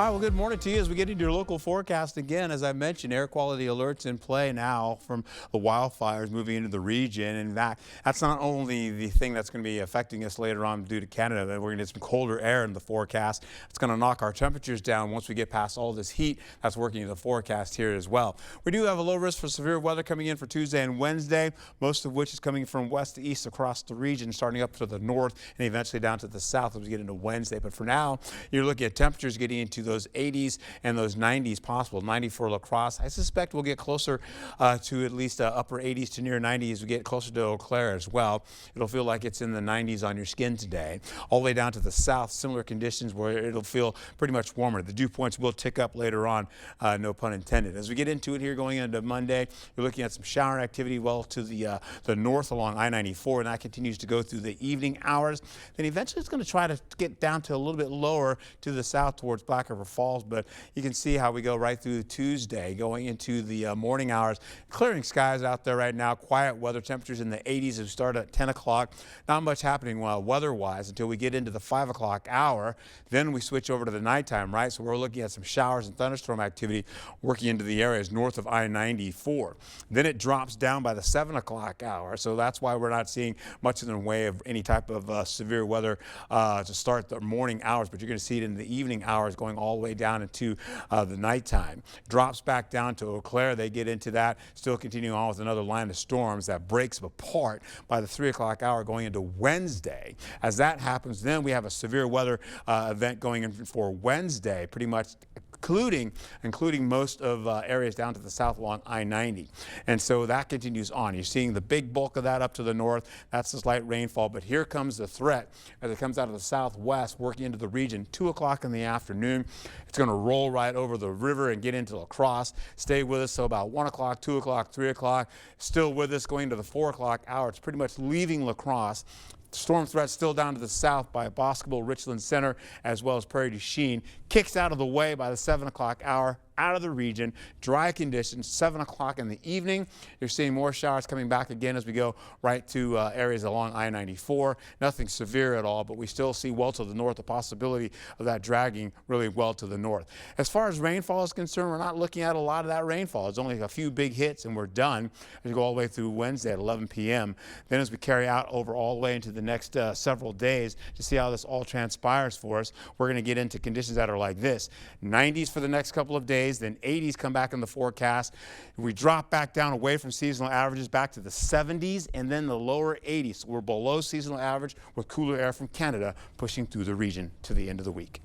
All right, well, good morning to you as we get into your local forecast again. As I mentioned, air quality alerts in play now from the wildfires moving into the region. And that's not only the thing that's going to be affecting us later on due to Canada, that we're going to get some colder air in the forecast. It's going to knock our temperatures down once we get past all this heat that's working in the forecast here as well. We do have a low risk for severe weather coming in for Tuesday and Wednesday, most of which is coming from west to east across the region, starting up to the north and eventually down to the south as we get into Wednesday. But for now, you're looking at temperatures getting into those 80s and those 90s possible. 90 for La Crosse. I suspect we'll get closer to at least upper 80s to near 90s as we get closer to Eau Claire as well. It'll feel like it's in the 90s on your skin today. All the way down to the south, similar conditions where it'll feel pretty much warmer. The dew points will tick up later on, no pun intended. As we get into it here going into Monday, you're looking at some shower activity well to the north along I-94, and that continues to go through the evening hours. Then eventually it's going to try to get down to a little bit lower to the south towards Black River Falls, but you can see how we go right through Tuesday going into the morning hours. Clearing skies out there right now, quiet weather, temperatures in the 80s as we start at 10 o'clock. Not much happening weather-wise until we get into the 5 o'clock hour. Then we switch over to the nighttime, right? So we're looking at some showers and thunderstorm activity working into the areas north of I-94. Then it drops down by the 7 o'clock hour, so that's why we're not seeing much in the way of any type of severe weather to start the morning hours, but you're going to see it in the evening hours going all the way down into the nighttime. Drops back down to Eau Claire. They get into that, still continuing on with another line of storms that breaks apart by the 3 o'clock hour going into Wednesday. As that happens, then we have a severe weather event going in for Wednesday, pretty much including most of areas down to the south along I-90. And so that continues on. You're seeing the big bulk of that up to the north. That's the slight rainfall. But here comes the threat as it comes out of the southwest working into the region. 2 o'clock in the afternoon. It's going to roll right over the river and get into La Crosse. Stay with us. So about 1 o'clock, 2 o'clock, 3 o'clock. Still with us going to the 4 o'clock hour. It's pretty much leaving La Crosse. Storm threat still down to the south by Boscobel, Richland Center, as well as Prairie du Chien. Kicks out of the way by the 7 o'clock hour. Out of the region, dry conditions, 7 o'clock in the evening. You're seeing more showers coming back again as we go right to areas along I-94. Nothing severe at all, but we still see well to the north the possibility of that dragging really well to the north. As far as rainfall is concerned, we're not looking at a lot of that rainfall. It's only a few big hits and we're done as we go all the way through Wednesday at 11 p.m. Then as we carry out over all the way into the next several days to see how this all transpires for us, we're going to get into conditions that are like this. 90s for the next couple of days. Then 80s come back in the forecast. We drop back down away from seasonal averages back to the 70s and then the lower 80s. So we're below seasonal average with cooler air from Canada pushing through the region to the end of the week.